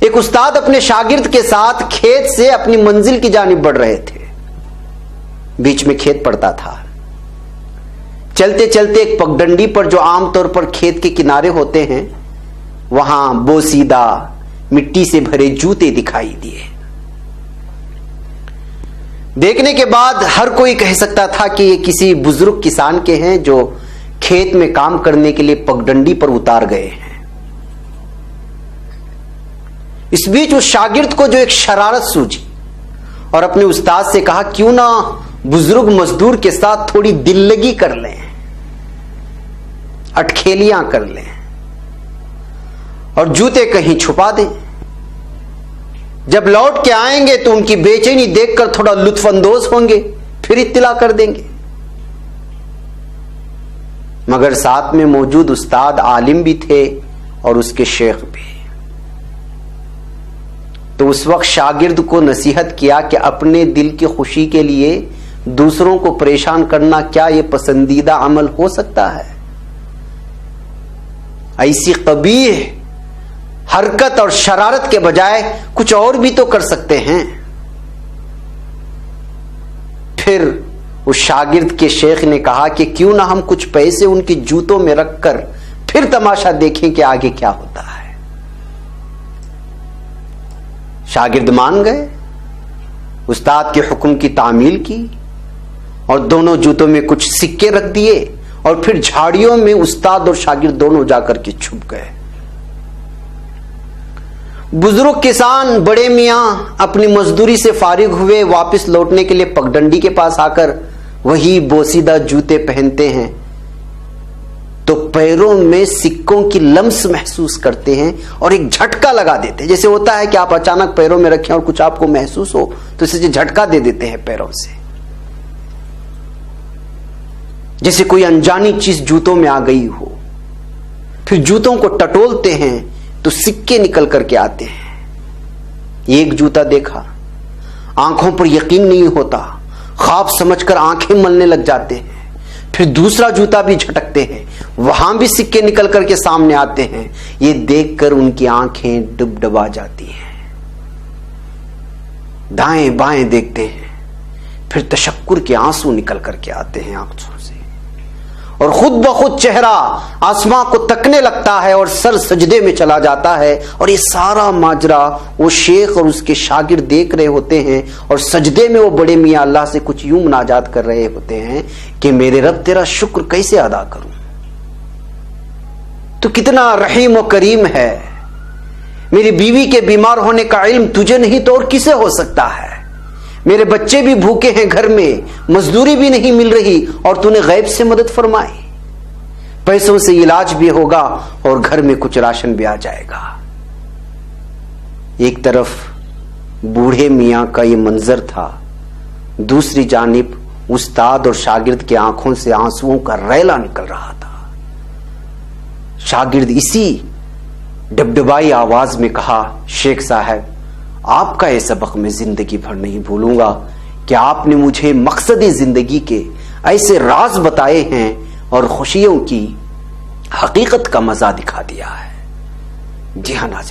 ایک استاد اپنے شاگرد کے ساتھ کھیت سے اپنی منزل کی جانب بڑھ رہے تھے. بیچ میں کھیت پڑتا تھا. چلتے چلتے ایک پگڈنڈی پر جو عام طور پر کھیت کے کنارے ہوتے ہیں وہاں بوسیدہ مٹی سے بھرے جوتے دکھائی دیے. دیکھنے کے بعد ہر کوئی کہہ سکتا تھا کہ یہ کسی بزرگ کسان کے ہیں جو کھیت میں کام کرنے کے لیے پگڈنڈی پر اتار گئے ہیں. اس بیچ اس شاگرد کو جو ایک شرارت سوجی اور اپنے استاد سے کہا کیوں نہ بزرگ مزدور کے ساتھ تھوڑی دل لگی کر لیں, اٹکھیلیاں کر لیں اور جوتے کہیں چھپا دیں. جب لوٹ کے آئیں گے تو ان کی بے چینی دیکھ کر تھوڑا لطف اندوز ہوں گے, پھر اطلاع کر دیں گے. مگر ساتھ میں موجود استاد عالم بھی تھے اور اس کے شیخ بھی. تو اس وقت شاگرد کو نصیحت کیا کہ اپنے دل کی خوشی کے لیے دوسروں کو پریشان کرنا کیا یہ پسندیدہ عمل ہو سکتا ہے؟ ایسی قبیح حرکت اور شرارت کے بجائے کچھ اور بھی تو کر سکتے ہیں. پھر اس شاگرد کے شیخ نے کہا کہ کیوں نہ ہم کچھ پیسے ان کے جوتوں میں رکھ کر پھر تماشا دیکھیں کہ آگے کیا ہوتا ہے. شاگرد مان گئے, استاد کے حکم کی تعمیل کی اور دونوں جوتوں میں کچھ سکے رکھ دیے اور پھر جھاڑیوں میں استاد اور شاگرد دونوں جا کر کے چھپ گئے. بزرگ کسان بڑے میاں اپنی مزدوری سے فارغ ہوئے واپس لوٹنے کے لیے پگڈنڈی کے پاس آ کر وہی بوسیدہ جوتے پہنتے ہیں تو پیروں میں سکوں کی لمس محسوس کرتے ہیں اور ایک جھٹکا لگا دیتے ہیں. جیسے ہوتا ہے کہ آپ اچانک پیروں میں رکھیں اور کچھ آپ کو محسوس ہو تو اسے جھٹکا دے دیتے ہیں پیروں سے, جیسے کوئی انجانی چیز جوتوں میں آ گئی ہو. پھر جوتوں کو ٹٹولتے ہیں تو سکے نکل کر کے آتے ہیں. ایک جوتا دیکھا, آنکھوں پر یقین نہیں ہوتا, خواب سمجھ کر آنکھیں ملنے لگ جاتے ہیں. پھر دوسرا جوتا بھی جھٹکتے ہیں, وہاں بھی سکے نکل کر کے سامنے آتے ہیں. یہ دیکھ کر ان کی آنکھیں ڈب ڈبا جاتی ہیں. دائیں بائیں دیکھتے ہیں, پھر تشکر کے آنسو نکل کر کے آتے ہیں آنکھوں سے اور خود بخود چہرہ آسماں کو تکنے لگتا ہے اور سر سجدے میں چلا جاتا ہے. اور یہ سارا ماجرا وہ شیخ اور اس کے شاگرد دیکھ رہے ہوتے ہیں اور سجدے میں وہ بڑے میاں اللہ سے کچھ یوں مناجات کر رہے ہوتے ہیں کہ میرے رب تیرا شکر کیسے ادا کروں, تو کتنا رحیم و کریم ہے. میری بیوی کے بیمار ہونے کا علم تجھے نہیں تو اور کسے ہو سکتا ہے. میرے بچے بھی بھوکے ہیں گھر میں, مزدوری بھی نہیں مل رہی اور تو نے غیب سے مدد فرمائی. پیسوں سے علاج بھی ہوگا اور گھر میں کچھ راشن بھی آ جائے گا. ایک طرف بوڑھے میاں کا یہ منظر تھا, دوسری جانب استاد اور شاگرد کے آنکھوں سے آنسوؤں کا ریلا نکل رہا تھا. شاگرد اسی ڈبڈبائی آواز میں کہا, شیخ صاحب آپ کا یہ سبق میں زندگی بھر نہیں بھولوں گا کہ آپ نے مجھے مقصد زندگی کے ایسے راز بتائے ہیں اور خوشیوں کی حقیقت کا مزہ دکھا دیا ہے. جی ہاں ناظرین.